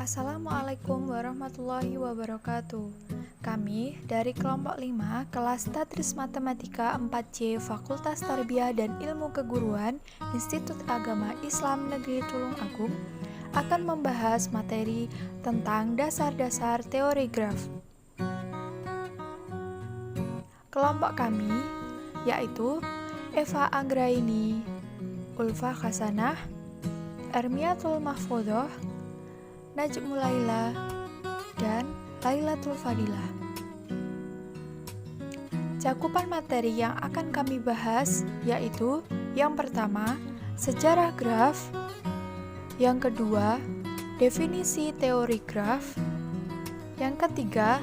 Assalamualaikum warahmatullahi wabarakatuh. Kami dari kelompok 5 kelas Tadris Matematika 4C Fakultas Tarbiyah dan Ilmu Keguruan Institut Agama Islam Negeri Tulung Agung akan membahas materi tentang dasar-dasar teori graf. Kelompok kami yaitu Eva Anggraini, Ulfa Hasanah, Ermiatul Mahfudhoh, Najmul Laila, dan Lailatul Fadilah. Cakupan materi yang akan kami bahas yaitu yang pertama, sejarah graf, yang kedua, definisi teori graf, yang ketiga,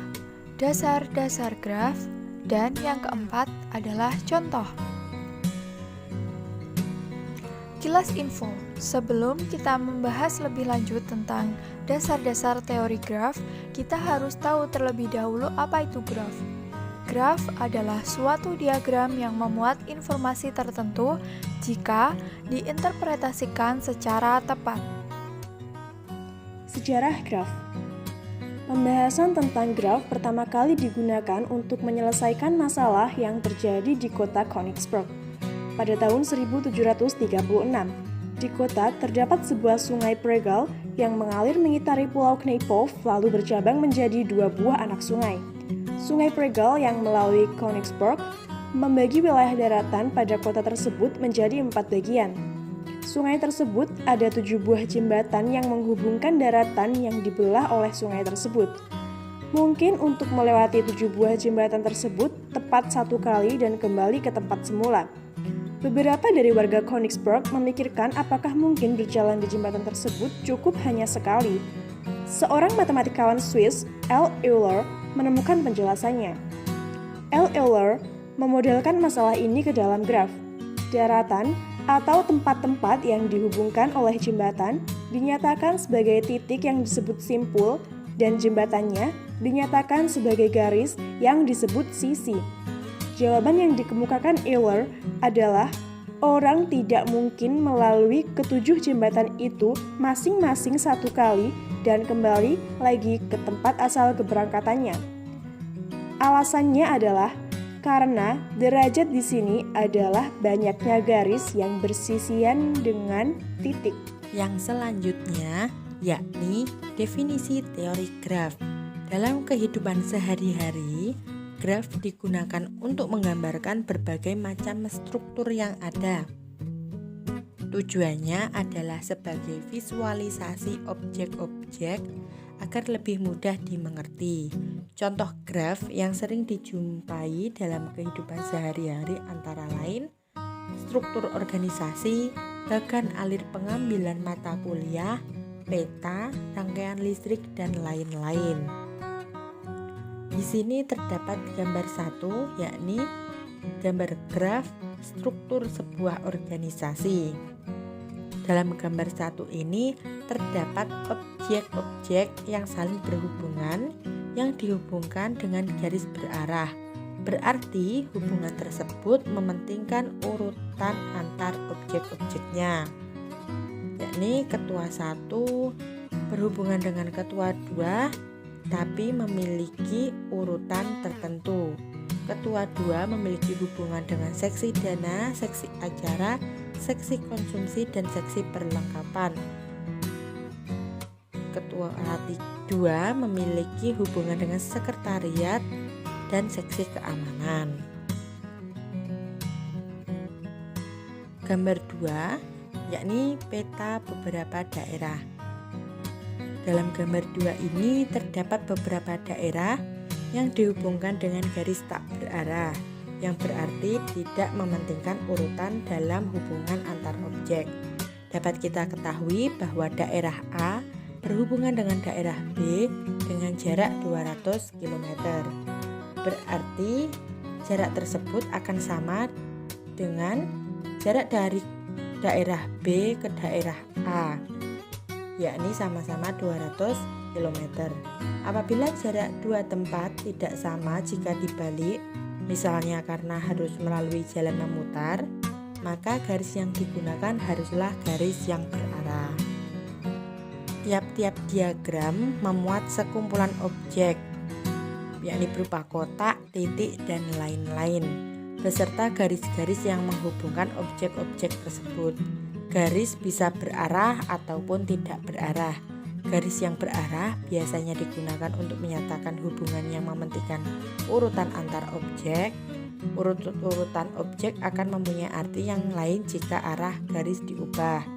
dasar-dasar graf, dan yang keempat adalah contoh. Kilas info, sebelum kita membahas lebih lanjut tentang dasar-dasar teori graf, kita harus tahu terlebih dahulu apa itu graf. Graf adalah suatu diagram yang memuat informasi tertentu jika diinterpretasikan secara tepat. Sejarah graf. Pembahasan tentang graf pertama kali digunakan untuk menyelesaikan masalah yang terjadi di kota Königsberg. Pada tahun 1736, di kota terdapat sebuah sungai Pregal yang mengalir mengitari pulau Kneiphof lalu bercabang menjadi dua buah anak sungai. Sungai Pregal yang melalui Königsberg membagi wilayah daratan pada kota tersebut menjadi 4 bagian. Sungai tersebut ada 7 buah jembatan yang menghubungkan daratan yang dibelah oleh sungai tersebut. Mungkin untuk melewati 7 buah jembatan tersebut tepat 1 kali dan kembali ke tempat semula. Beberapa dari warga Königsberg memikirkan apakah mungkin berjalan di jembatan tersebut cukup hanya sekali. Seorang matematikawan Swiss, L. Euler, menemukan penjelasannya. L. Euler memodelkan masalah ini ke dalam graf. Daratan atau tempat-tempat yang dihubungkan oleh jembatan dinyatakan sebagai titik yang disebut simpul dan jembatannya dinyatakan sebagai garis yang disebut sisi. Jawaban yang dikemukakan Euler adalah orang tidak mungkin melalui ketujuh jembatan itu masing-masing 1 kali dan kembali lagi ke tempat asal keberangkatannya. Alasannya adalah karena derajat di sini adalah banyaknya garis yang bersisian dengan titik. Yang selanjutnya yakni definisi teori graf. Dalam kehidupan sehari-hari, graf digunakan untuk menggambarkan berbagai macam struktur yang ada. Tujuannya adalah sebagai visualisasi objek-objek agar lebih mudah dimengerti. Contoh graf yang sering dijumpai dalam kehidupan sehari-hari antara lain struktur organisasi, bagan alir pengambilan mata kuliah, peta, rangkaian listrik, dan lain-lain. Di sini terdapat gambar 1, yakni gambar graf struktur sebuah organisasi. Dalam gambar 1 ini terdapat objek-objek yang saling berhubungan yang dihubungkan dengan garis berarah. Berarti hubungan tersebut mementingkan urutan antar objek-objeknya. Yakni ketua 1 berhubungan dengan ketua 2 tapi memiliki urutan tertentu. Ketua 2 memiliki hubungan dengan seksi dana, seksi acara, seksi konsumsi, dan seksi perlengkapan. Ketua 2 memiliki hubungan dengan sekretariat dan seksi keamanan. Gambar 2 yakni peta beberapa daerah. Dalam gambar 2 ini terdapat beberapa daerah yang dihubungkan dengan garis tak berarah, yang berarti tidak mementingkan urutan dalam hubungan antar objek. Dapat kita ketahui bahwa daerah A berhubungan dengan daerah B dengan jarak 200 km. Berarti jarak tersebut akan sama dengan jarak dari daerah B ke daerah A, yakni sama-sama 200 km. Apabila jarak dua tempat tidak sama jika dibalik, misalnya karena harus melalui jalan memutar, maka garis yang digunakan haruslah garis yang berarah. Tiap-tiap diagram memuat sekumpulan objek, yakni berupa kotak, titik, dan lain-lain, beserta garis-garis yang menghubungkan objek-objek tersebut. Garis bisa berarah ataupun tidak berarah. Garis yang berarah biasanya digunakan untuk menyatakan hubungan yang mementingkan urutan antar objek. Urutan objek akan mempunyai arti yang lain jika arah garis diubah.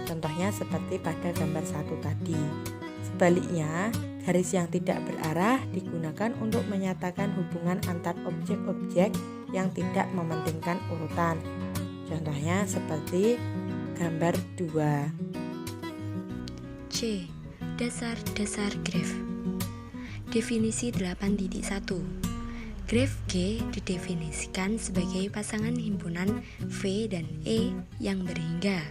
Contohnya seperti pada gambar 1 tadi. Sebaliknya, garis yang tidak berarah digunakan untuk menyatakan hubungan antar objek-objek yang tidak mementingkan urutan. Contohnya seperti gambar 2. C. Dasar-dasar graf. Definisi 8.1. Graf G didefinisikan sebagai pasangan himpunan V dan E yang berhingga,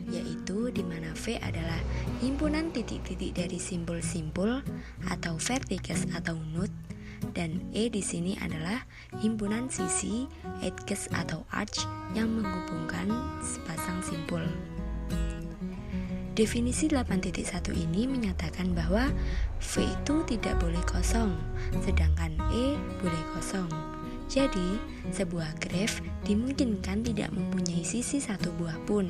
yaitu di mana V adalah himpunan titik-titik dari simbol-simbol atau vertices atau node, dan E di sini adalah himpunan sisi, edges atau arch yang menghubungkan sepasang simbol. Definisi 8.1 ini menyatakan bahwa V itu tidak boleh kosong, sedangkan E boleh kosong. Jadi, sebuah graf dimungkinkan tidak mempunyai sisi satu buah pun,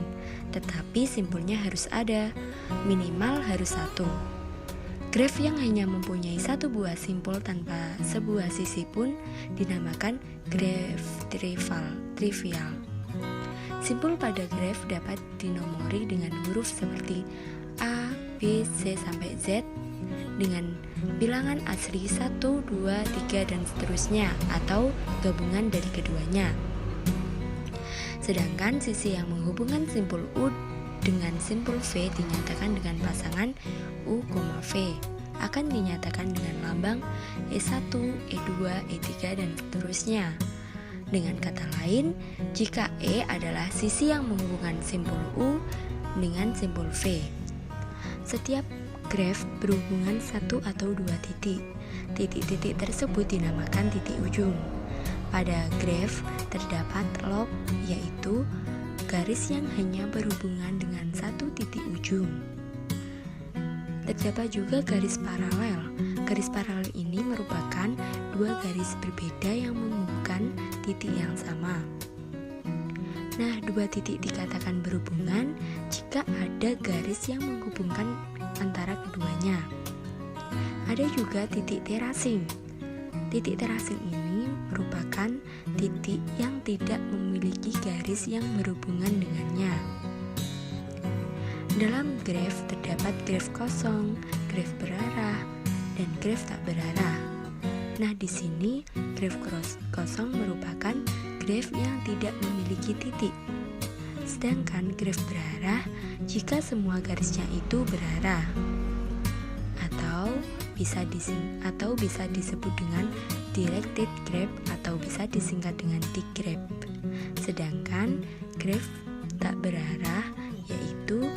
tetapi simpulnya harus ada, minimal harus satu. Graf yang hanya mempunyai satu buah simpul tanpa sebuah sisi pun dinamakan graf trivial. Simpul pada graf dapat dinomori dengan huruf seperti A, B, C sampai Z dengan bilangan asli 1, 2, 3 dan seterusnya atau gabungan dari keduanya. Sedangkan sisi yang menghubungkan simpul U dengan simpul V dinyatakan dengan pasangan U, V akan dinyatakan dengan lambang E1, E2, E3 dan seterusnya. Dengan kata lain, jika E adalah sisi yang menghubungkan simpul U dengan simpul V, setiap graf berhubungan satu atau dua titik. Titik-titik tersebut dinamakan titik ujung. Pada graf terdapat log, yaitu garis yang hanya berhubungan dengan satu titik ujung. Terdapat juga garis paralel. Garis paralel ini merupakan dua garis berbeda yang menghubungkan titik yang sama. Nah, dua titik dikatakan berhubungan jika ada garis yang menghubungkan antara keduanya. Ada juga titik terasing. Titik terasing ini merupakan titik yang tidak memiliki garis yang berhubungan dengannya. Dalam graf terdapat graf kosong, graf berarah, dan graf tak berarah. Nah, di sini graf kosong merupakan graf yang tidak memiliki titik. Sedangkan graf berarah jika semua garisnya itu berarah. Atau bisa disebut dengan directed graph atau bisa disingkat dengan digraph. Sedangkan graf tak berarah yaitu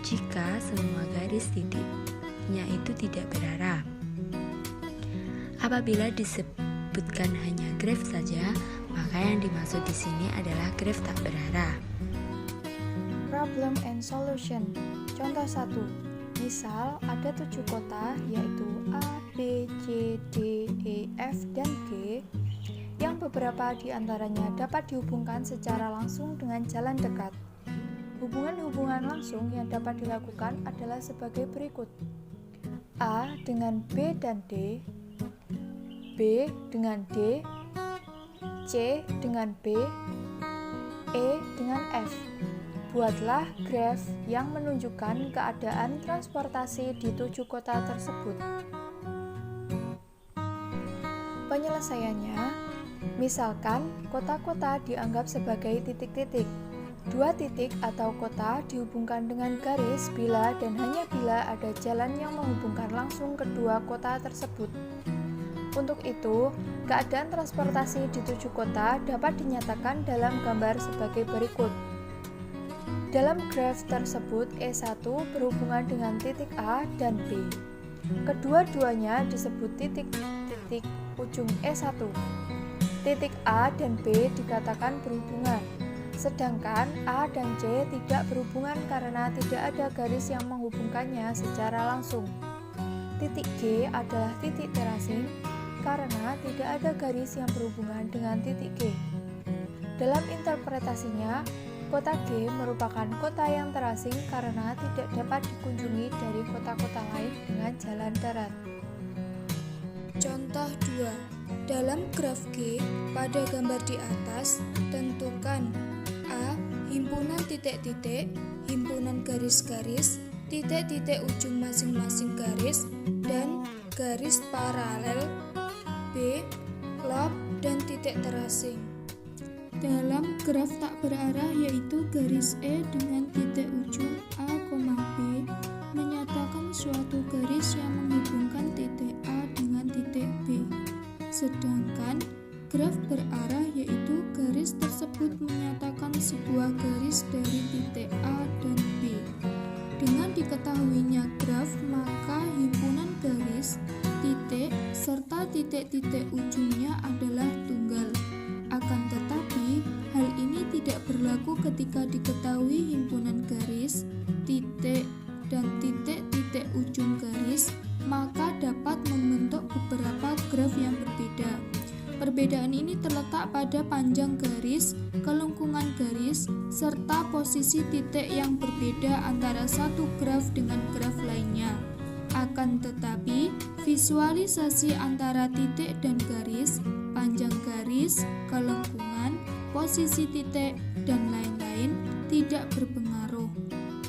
jika semua garis titiknya itu tidak berarah. Apabila disebutkan hanya graf saja, maka yang dimaksud di sini adalah graf tak berarah. Problem and solution. Contoh 1. Misal ada 7 kota yaitu A, B, C, D, E, F, dan G yang beberapa di antaranya dapat dihubungkan secara langsung dengan jalan dekat. Hubungan-hubungan langsung yang dapat dilakukan adalah sebagai berikut. A dengan B dan D, B dengan D, C dengan B, E dengan F. Buatlah graf yang menunjukkan keadaan transportasi di 7 kota tersebut. Penyelesaiannya, misalkan kota-kota dianggap sebagai titik-titik. Dua titik atau kota dihubungkan dengan garis bila dan hanya bila ada jalan yang menghubungkan langsung kedua kota tersebut. Untuk itu, keadaan transportasi di 7 kota dapat dinyatakan dalam gambar sebagai berikut. Dalam graf tersebut, E1 berhubungan dengan titik A dan B. Kedua-duanya disebut titik-titik ujung E1. Titik A dan B dikatakan berhubungan. Sedangkan A dan C tidak berhubungan karena tidak ada garis yang menghubungkannya secara langsung. Titik G adalah titik terasing karena tidak ada garis yang berhubungan dengan titik G. Dalam interpretasinya, kota G merupakan kota yang terasing karena tidak dapat dikunjungi dari kota-kota lain dengan jalan darat. Contoh 2. Dalam graf G, pada gambar di atas, tentukan A. Himpunan titik-titik, himpunan garis-garis, titik-titik ujung masing-masing garis, dan garis paralel. B. Lob dan titik terasing. Dalam graf tak berarah yaitu garis E dengan titik ujung A, B menyatakan suatu garis yang menghubungkan titik A dengan titik B. Sedangkan graf berarah yaitu garis tersebut menyatakan sebuah garis dari titik A dan B. Dengan diketahuinya graf, maka himpunan garis, titik, serta titik-titik ujungnya adalah tunggal. Akan tetapi, hal ini tidak berlaku ketika diketahui himpunan garis, titik, dan titik-titik ujung garis, maka dapat membentuk beberapa graf yang berbeda. Perbedaan ini terletak pada panjang garis, kelengkungan garis, serta posisi titik yang berbeda antara satu graf dengan graf lainnya. Akan tetapi, visualisasi antara titik dan garis, panjang garis, kelengkungan, posisi titik, dan lain-lain tidak berpengaruh.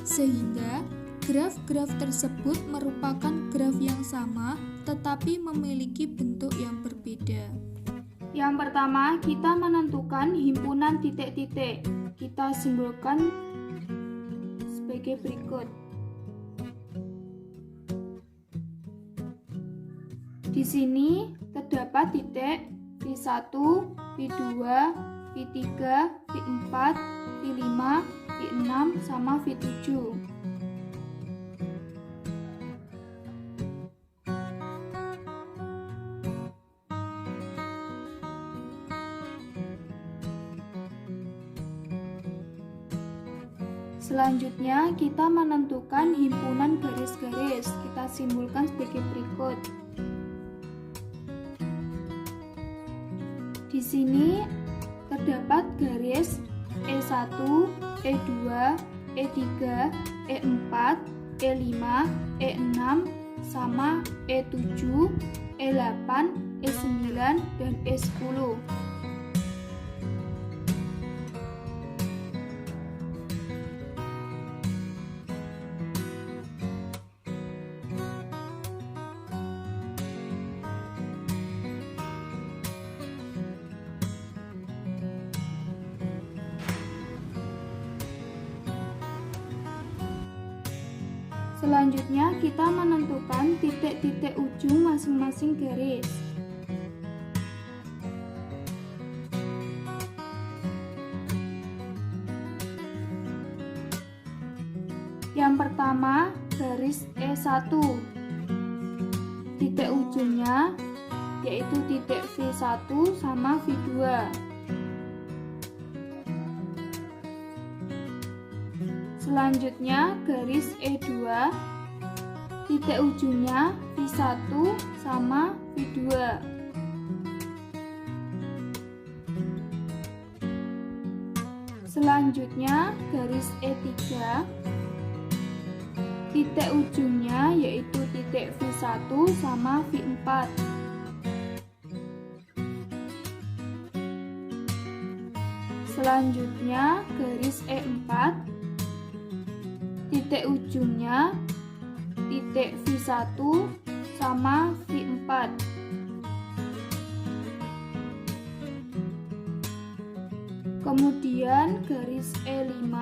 Sehingga, graf-graf tersebut merupakan graf yang sama tetapi memiliki bentuk yang berbeda. Yang pertama, kita menentukan himpunan titik-titik. Kita simbolkan sebagai berikut. Di sini terdapat titik V1, V2, V3, V4, V5, V6, sama V7. Selanjutnya, kita menentukan himpunan garis-garis. Kita simbolkan sebagai berikut. Di sini terdapat garis E1, E2, E3, E4, E5, E6, sama E7, E8, E9, dan E10. Selanjutnya, kita menentukan titik-titik ujung masing-masing garis. Yang pertama, garis E1. Titik ujungnya yaitu titik V1 sama V2. Selanjutnya, garis E2, titik ujungnya V1 sama V2. Selanjutnya, garis E3, titik ujungnya yaitu titik V1 sama V4. Selanjutnya, garis E4, titik ujungnya titik V1 sama V4. Kemudian garis E5,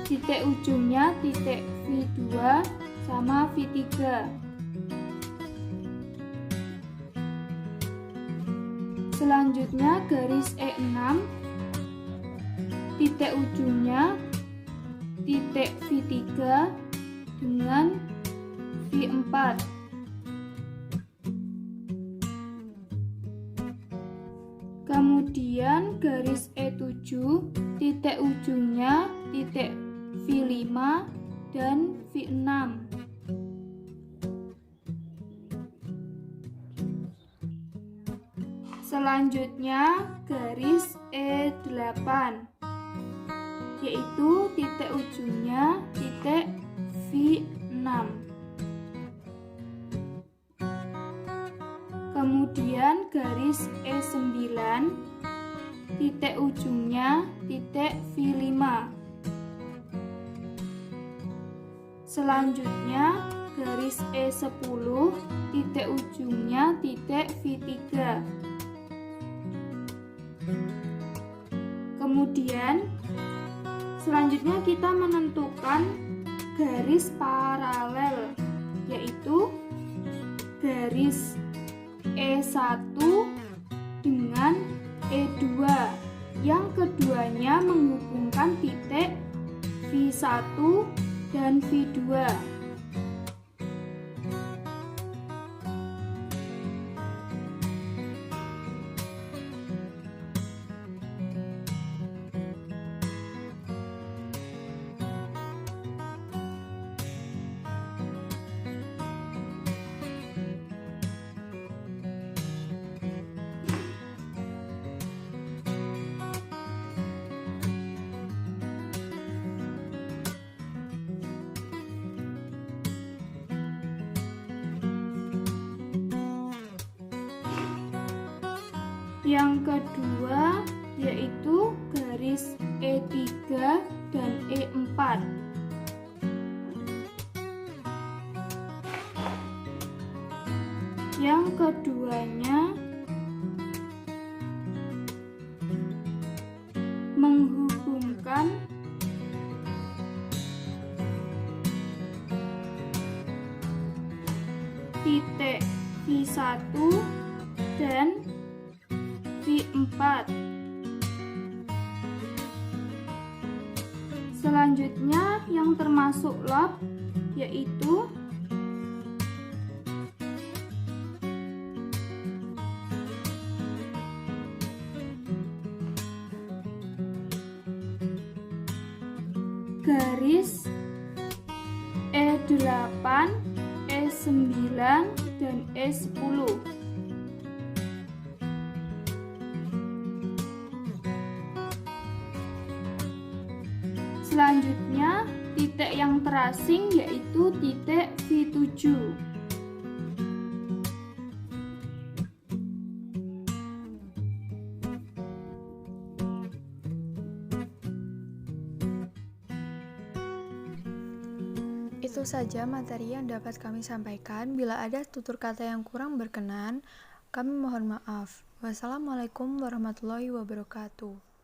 titik ujungnya titik V2 sama V3. Selanjutnya garis E6, titik ujungnya titik V3 dengan V4. Kemudian Kemudian garis E7, titik ujungnya titik V5 dan V6. Selanjutnya garis E8, yaitu titik ujungnya titik V6. Kemudian garis E9, titik ujungnya titik V5. Selanjutnya garis E10, titik ujungnya titik V3. Kemudian selanjutnya kita menentukan garis paralel, yaitu garis E1 dengan E2 yang keduanya menghubungkan titik V1 dan V2. Yang kedua yaitu garis E3 dan E4. Yang keduanya menghubungkan titik V1 dan V4. Selanjutnya yang termasuk lob yaitu garis E8, E9, dan E10. Selanjutnya, titik yang terasing yaitu titik V7. Itu saja materi yang dapat kami sampaikan. Bila ada tutur kata yang kurang berkenan, kami mohon maaf. Wassalamualaikum warahmatullahi wabarakatuh.